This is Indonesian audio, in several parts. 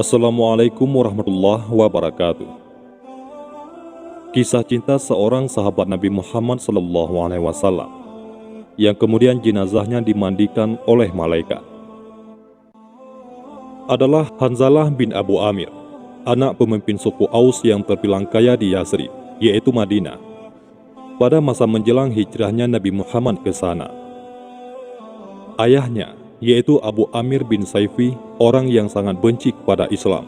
Assalamualaikum warahmatullahi wabarakatuh. Kisah cinta seorang sahabat Nabi Muhammad SAW yang kemudian jenazahnya dimandikan oleh malaikat adalah Hanzalah bin Abu Amir, anak pemimpin suku Aus yang terbilang kaya di Yasrib, yaitu Madinah, pada masa menjelang hijrahnya Nabi Muhammad ke sana. Ayahnya, yaitu Abu Amir bin Saifi, orang yang sangat benci kepada Islam.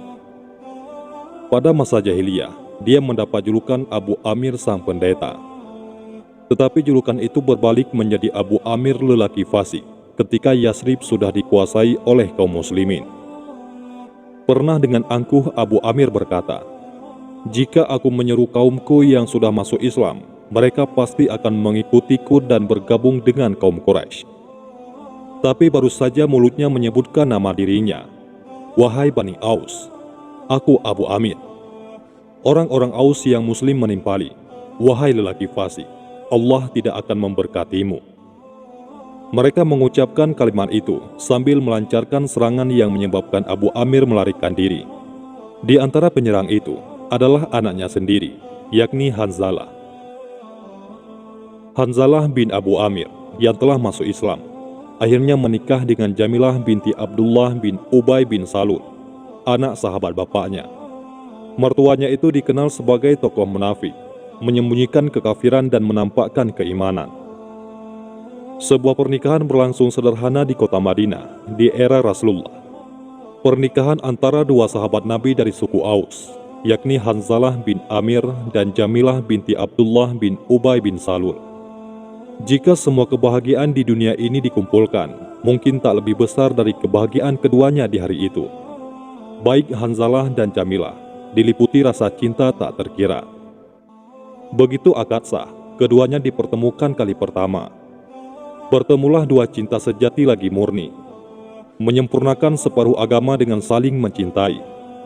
Pada masa jahiliyah, dia mendapat julukan Abu Amir sang pendeta. Tetapi julukan itu berbalik menjadi Abu Amir lelaki fasik ketika Yasrib sudah dikuasai oleh kaum muslimin. Pernah dengan angkuh Abu Amir berkata, "Jika aku menyeru kaumku yang sudah masuk Islam, mereka pasti akan mengikutiku dan bergabung dengan kaum Quraisy." Tapi baru saja mulutnya menyebutkan nama dirinya, "Wahai Bani Aus, aku Abu Amir." Orang-orang Aus yang muslim menimpali, "Wahai lelaki fasik, Allah tidak akan memberkatimu." Mereka mengucapkan kalimat itu sambil melancarkan serangan yang menyebabkan Abu Amir melarikan diri. Di antara penyerang itu adalah anaknya sendiri, yakni Hanzalah. Hanzalah bin Abu Amir yang telah masuk Islam akhirnya menikah dengan Jamilah binti Abdullah bin Ubay bin Salul, anak sahabat bapaknya. Mertuanya itu dikenal sebagai tokoh munafik, menyembunyikan kekafiran dan menampakkan keimanan. Sebuah pernikahan berlangsung sederhana di kota Madinah di era Rasulullah. Pernikahan antara dua sahabat Nabi dari suku Aus, yakni Hanzalah bin Amir dan Jamilah binti Abdullah bin Ubay bin Salul. Jika semua kebahagiaan di dunia ini dikumpulkan, mungkin tak lebih besar dari kebahagiaan keduanya di hari itu. Baik Hanzalah dan Jamilah diliputi rasa cinta tak terkira. Begitu akad sah, keduanya dipertemukan kali pertama. Bertemulah dua cinta sejati lagi murni, menyempurnakan separuh agama dengan saling mencintai,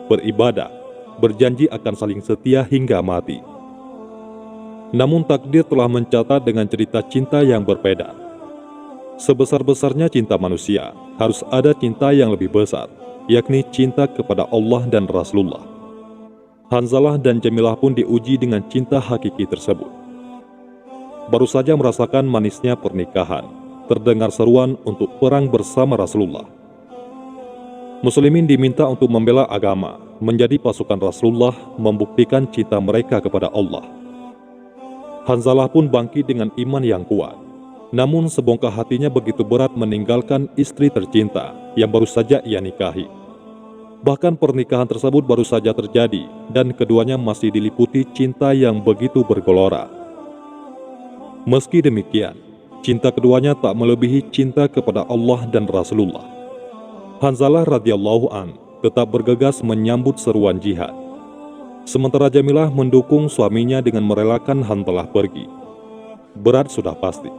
beribadah, berjanji akan saling setia hingga mati. Namun takdir telah mencatat dengan cerita cinta yang berbeda. Sebesar-besarnya cinta manusia, harus ada cinta yang lebih besar, yakni cinta kepada Allah dan Rasulullah. Hanzalah dan Jamilah pun diuji dengan cinta hakiki tersebut. Baru saja merasakan manisnya pernikahan, terdengar seruan untuk perang bersama Rasulullah. Muslimin diminta untuk membela agama, menjadi pasukan Rasulullah, membuktikan cinta mereka kepada Allah. Hanzalah pun bangkit dengan iman yang kuat. Namun sebongkah hatinya begitu berat meninggalkan istri tercinta yang baru saja ia nikahi. Bahkan pernikahan tersebut baru saja terjadi dan keduanya masih diliputi cinta yang begitu bergelora. Meski demikian, cinta keduanya tak melebihi cinta kepada Allah dan Rasulullah. Hanzalah radhiyallahu an tetap bergegas menyambut seruan jihad. Sementara Jamilah mendukung suaminya dengan merelakan Hanzalah pergi. Berat sudah pasti,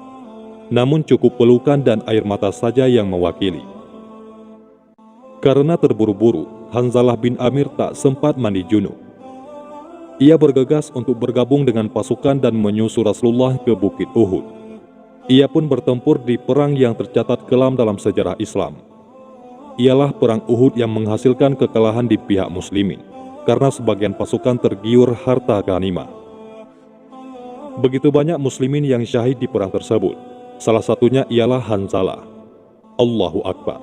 namun cukup pelukan dan air mata saja yang mewakili. Karena terburu-buru, Hanzalah bin Amir tak sempat mandi junub. Ia bergegas untuk bergabung dengan pasukan dan menyusul Rasulullah ke Bukit Uhud. Ia pun bertempur di perang yang tercatat kelam dalam sejarah Islam. Ialah perang Uhud yang menghasilkan kekalahan di pihak muslimin, karena sebagian pasukan tergiur harta ghanimah. Begitu banyak muslimin yang syahid di perang tersebut, salah satunya ialah Hanzalah. Allahu Akbar.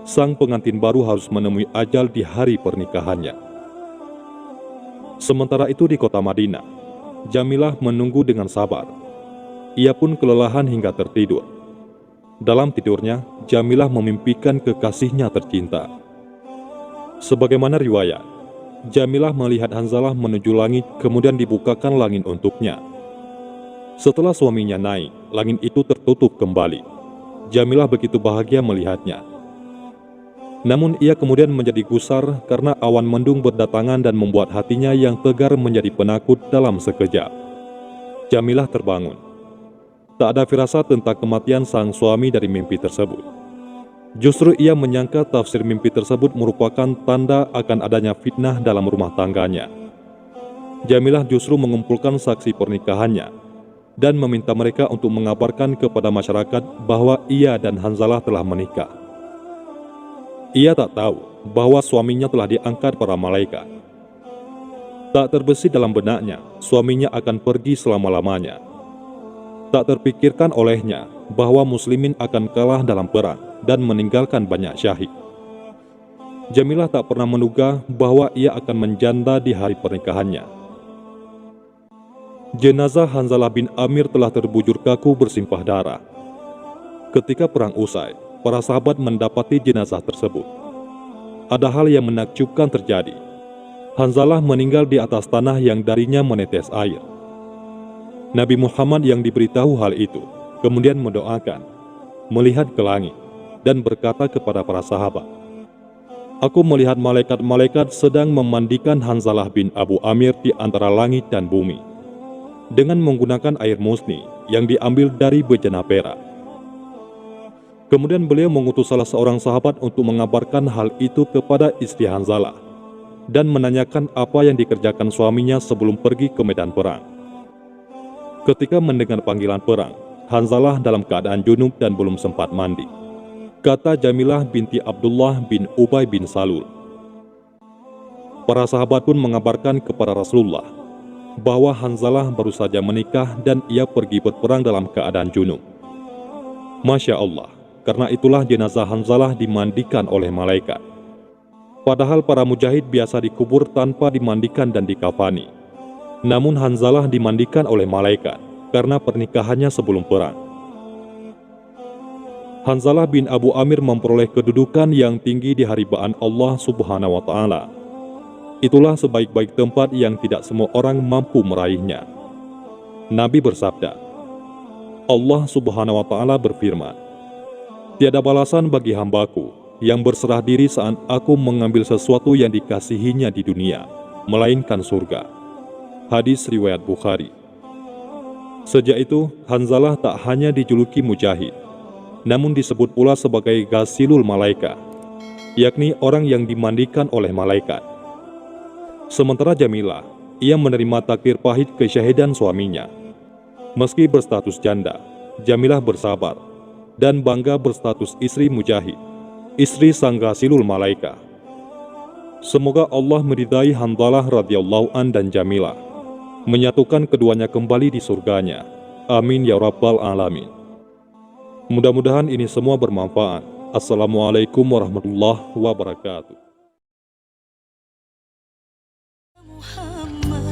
Sang pengantin baru harus menemui ajal di hari pernikahannya. Sementara itu di kota Madinah, Jamilah menunggu dengan sabar. Ia pun kelelahan hingga tertidur. Dalam tidurnya, Jamilah memimpikan kekasihnya tercinta. Sebagaimana riwayat, Jamilah melihat Hanzalah menuju langit, kemudian dibukakan langit untuknya. Setelah suaminya naik, langit itu tertutup kembali. Jamilah begitu bahagia melihatnya. Namun ia kemudian menjadi gusar karena awan mendung berdatangan dan membuat hatinya yang tegar menjadi penakut dalam sekejap. Jamilah terbangun. Tak ada firasat tentang kematian sang suami dari mimpi tersebut. Justru ia menyangka tafsir mimpi tersebut merupakan tanda akan adanya fitnah dalam rumah tangganya. Jamilah justru mengumpulkan saksi pernikahannya dan meminta mereka untuk mengabarkan kepada masyarakat bahwa ia dan Hanzalah telah menikah. Ia tak tahu bahwa suaminya telah diangkat para malaikat. Tak terbesit dalam benaknya, suaminya akan pergi selama-lamanya. Tak terpikirkan olehnya bahwa muslimin akan kalah dalam perang dan meninggalkan banyak syahid. Jamilah tak pernah menduga bahwa ia akan menjanda di hari pernikahannya. Jenazah Hanzalah bin Amir telah terbujur kaku bersimpah darah. Ketika perang usai, para sahabat mendapati jenazah tersebut. Ada hal yang menakjubkan terjadi. Hanzalah meninggal di atas tanah yang darinya menetes air. Nabi Muhammad yang diberitahu hal itu kemudian mendoakan, melihat ke langit, dan berkata kepada para sahabat, "Aku melihat malaikat-malaikat sedang memandikan Hanzalah bin Abu Amir di antara langit dan bumi, dengan menggunakan air musni yang diambil dari bejana perak." Kemudian beliau mengutus salah seorang sahabat untuk mengabarkan hal itu kepada istri Hanzalah, dan menanyakan apa yang dikerjakan suaminya sebelum pergi ke medan perang. Ketika mendengar panggilan perang, Hanzalah dalam keadaan junub dan belum sempat mandi. Kata Jamilah binti Abdullah bin Ubay bin Salul. Para sahabat pun mengabarkan kepada Rasulullah bahwa Hanzalah baru saja menikah dan ia pergi berperang dalam keadaan junub. Masya Allah, karena itulah jenazah Hanzalah dimandikan oleh malaikat. Padahal para mujahid biasa dikubur tanpa dimandikan dan dikafani. Namun Hanzalah dimandikan oleh malaikat karena pernikahannya sebelum perang. Hanzalah bin Abu Amir memperoleh kedudukan yang tinggi di harbaan Allah Subhanahu wa Ta'ala. Itulah sebaik-baik tempat yang tidak semua orang mampu meraihnya. Nabi bersabda, Allah Subhanahu wa Ta'ala berfirman, "Tiada balasan bagi hambaku yang berserah diri saat aku mengambil sesuatu yang dikasihinya di dunia, melainkan surga." Hadis riwayat Bukhari. Sejak itu, Hanzalah tak hanya dijuluki mujahid, namun disebut pula sebagai ghasilul malaika, yakni orang yang dimandikan oleh malaikat. Sementara Jamilah, ia menerima takdir pahit kesyahidan suaminya. Meski berstatus janda, Jamilah bersabar dan bangga berstatus istri mujahid, istri sang ghasilul malaika. Semoga Allah meridai Hanzalah radhiyallahu an dan Jamilah, menyatukan keduanya kembali di surganya. Amin ya rabbal alamin. Mudah-mudahan ini semua bermanfaat. Assalamualaikum warahmatullahi wabarakatuh. Muhammad,